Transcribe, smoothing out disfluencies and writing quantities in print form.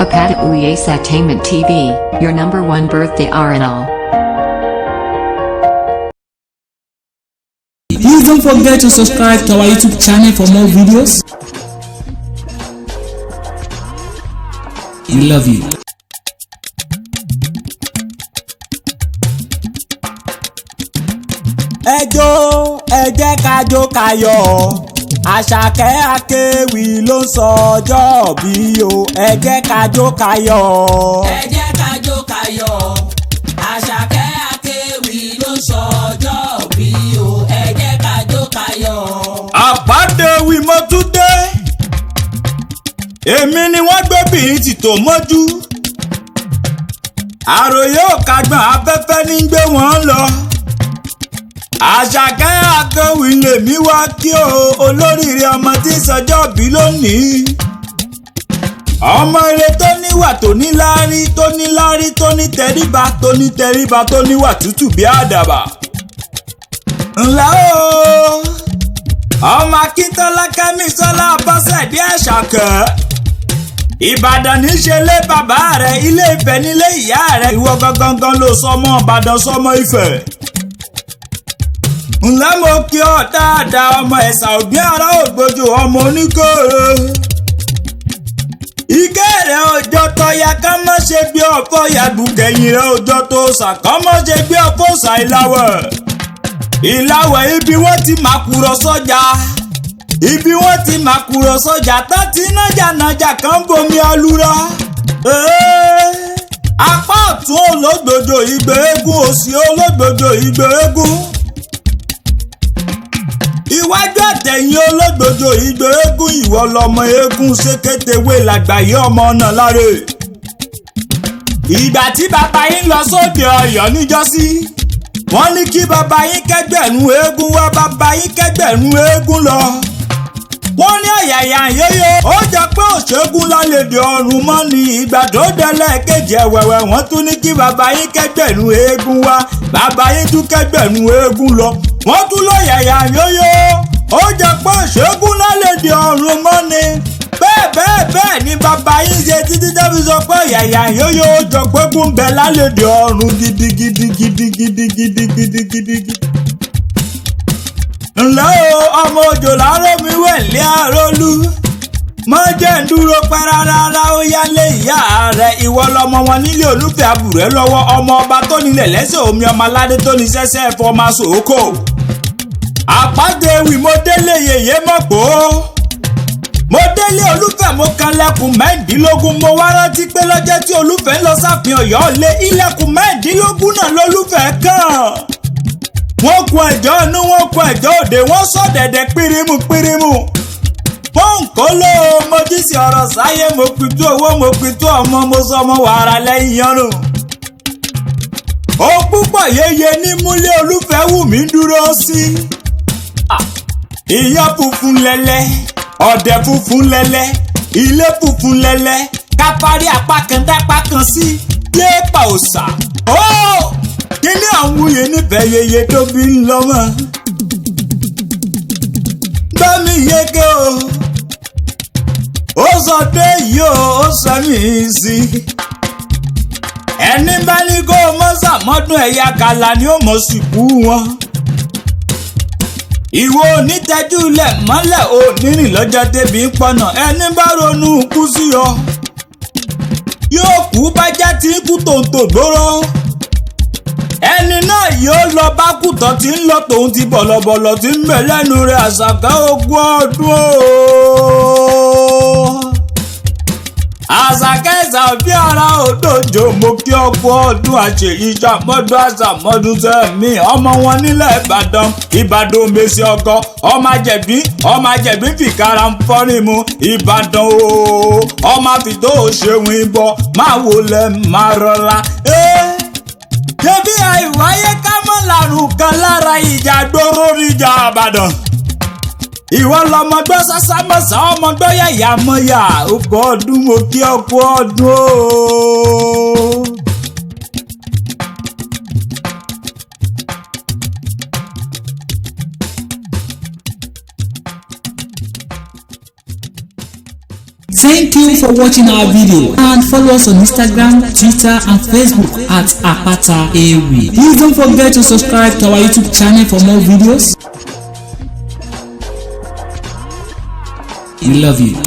Apata Ewi Asatainment TV, your #1 birthday RNL. Please don't forget to subscribe to our YouTube channel for more videos. We love you. Ẹjọ́ ẹ jẹ́ ká jó ká yọ̀, Àṣàkẹ́ Akéwì ló ń sọjọ́ bí o, ẹ jẹ́ ká jó ká yọ̀. Ẹ jẹ́ ká jó ká yọ̀, Àṣàkẹ́ Akéwì ló ń sọjọ́ bí o, ẹ jẹ́ ká jó ká yọ̀. Apata Ewi mo tún dé, èmi ni wọ́n gbé bìrìtì tó mọ́jú, àròyé òkàgbọ̀n afẹ́fẹ́ ní gbé wọn lọ. Àṣàkẹ́ Akéwì lèmi wá kí o, olóríire ọmọ tí sọjọ́ bí lónìí. Ọmọ ire tó níwà tó níláárí tó níláárí tó ní tẹríba tó ní tẹríba tó níwà tútù bí àdàbà. Ńlá o, ọmọ Akíntọ́lá Kẹ́misọ́lá Abọ́sẹ̀dé Àṣàkẹ́. Ìbàdàn ní ṣe lé bàbá rẹ̀, Ilé-Ifẹ̀ nílé ìyá rẹ̀, ìwọ gangan ló sọmọ Ìbàdàn sọmọ Ifẹ̀. Ńlẹ́ mo kí ọ dáadáa ọmọ ẹ̀sà òbí ara ògbójú ọmọ oníkóore. Ìkéré òjò tọ́ya ká má ṣe gbé ọ̀fọ̀ yàgùkẹ̀yìn rẹ̀ òjò tó sà ká má ṣe gbé ọ̀fọ̀ sà ìlàwẹ̀. Ìlàwẹ̀ ibi wọ́n ti màkùrọ̀ sọ́jà. Ibi wọ́n ti màkùrọ̀ sọ́jà tó ti nájànájà kan bomi alúra. Apá ọ̀tún ológbòjò ìgbé eégún, òsì ológbòjò ìgbé eégún. Iwájú àtẹ̀yìn ológbòjò ìgbé eégún, ìwọ lọmọ eégún ṣékétéwé làgbàyé ọmọ náà láre. Ìgbà tí bàbá yín lọ sóde Ọ̀yọ́ níjọ́sí, wọ́n ní kí bàbá yín kẹ́gbẹ̀rún eégún wá, bàbá yín kẹ́gbẹ̀rún eégún lọ. Wọ́n ní ọ̀yàyà yóyó, ó jẹ́ pé òṣègùn lálẹ́dẹ̀ ọ̀run mọ́ ni. Ìgbà tó délẹ̀ kejì ẹ̀wẹ̀wẹ̀ wọ́n tún ní kí bàbá yín kẹ́gbẹ̀rún eégún wá, bàbá yín tún kẹ́gbẹ̀rún eégún lọ. Wọ́n tún lọ́yàyà yóyó, ó jẹ́ pé òṣègùn lálẹ́dẹ̀ ọ̀run mọ́ ni. Bẹ́ẹ̀ ni bàbá yín ṣe títí tó fi sọ pé ọ̀yàyà yóyó ó jọ pé kún bẹ lálẹ́dẹ̀ ọ̀run gidigidi. Ńlẹ́ o, ọmọ òjò láró mi wẹ̀ lé àrólú. Mọ́ jẹ́ ń dúró pẹ́ rárá, ó yálé ìyá rẹ̀. Ìwọ lọmọ wọn nílé Olúfẹ́ àbúrẹ́ lọ́wọ́, ọmọ ọba tó nílẹ̀ lẹ́sẹ̀ omi, ọmọ aládé tó ní sẹ́sẹ́ ẹ̀fọ́ ọmọ sòókò. Apata Ewi mo délé yèyé mọ̀pọ̀. Mo délé Olúfẹ́ mo kan lẹ́kùn mẹ́ẹ̀ẹ́dínlógún. Mo wá rántí pé lọ́jọ́ tí Olúfẹ́ ń lọ sáfin Ọ̀yọ́ lé, ilẹ̀kùn mẹ́ẹ̀ẹ́dínlógún náà lólúfẹ́ kàn. Wọ́n kun ẹ̀jọ́ inú, wọ́n kun ẹ̀jọ́ òde, wọ́n sọ dẹ̀dẹ̀ pírímù. Wọ́n ń kó ló mo jí sí ọ̀rọ̀ sáyé, mo pitú owó, mo pitú ọmọ, mo sọ ọmọ wàrà lẹ́yìn yánrùn. Ó púpọ̀ yeye ní múlé Olúfẹ́ wù mí dúró sí. Ìyàn funfun lẹ́lẹ́, ọ̀dẹ̀ funfun lẹ́lẹ́, ilé funfun lẹ́lẹ́, ká parí apá kan dápá kan sí yéèpà òòṣà. Kíní àwọn wuyè nífẹ̀ẹ́ yeye tó bí ń lọ́mọ. Gbọ́mi yege o, ó sọ dé yìí o, ó sọ mí sí. Ẹni bá ní kó o mọ́ sàmọ́dún ẹ̀yà kàlà ni ó mọ̀ sìnkú wọn. Ìwọ onítẹ́jú lẹ̀ mọ́lẹ̀ ò nírìn lọ́jọ́ débi ń pọ̀nà, ẹni bá ronú kú sí ọ. Yóò kú bájá tí kú tòǹtò gbóró. Ẹni náà yóò lọ bá kùtọ̀ tí ń lọ tòun ti bọ̀lọ̀bọ̀lọ̀ tí ń bẹ lẹ́nu rẹ̀. Àṣàkẹ́ ogún ọdún o. Àṣàkẹ́ ìsàbí ara òdòjò, mo kí ọkọ ọdún àṣeyí ṣàmọ́dún àṣàmọ́dún sẹ́mi. Ọmọ wọn nílẹ̀ Ìbàdàn mèsì ọkọ, ọmọ àjẹ̀bí fìkàrà ń fọ́rin mu. Ìbàdàn o, ọmọ àfìtó òṣèwìn ìbọn, máa wọlé máa rọra. Ṣebí àìwáyé ká mọ́ làrùn kan lára ìjà gbòòrò níjà Ìbàdàn. Ìwọ lọmọ gbọ́ sásá mọ̀sá, ọmọ gbọ́ yàyà mọ́yà. Ọkọ ọdún mo kí ọkọ ọdún o. Thank you for watching our video and follow us on Instagram, Twitter and Facebook at Apata Ewi. Please don't forget to subscribe to our YouTube channel for more videos. We love you.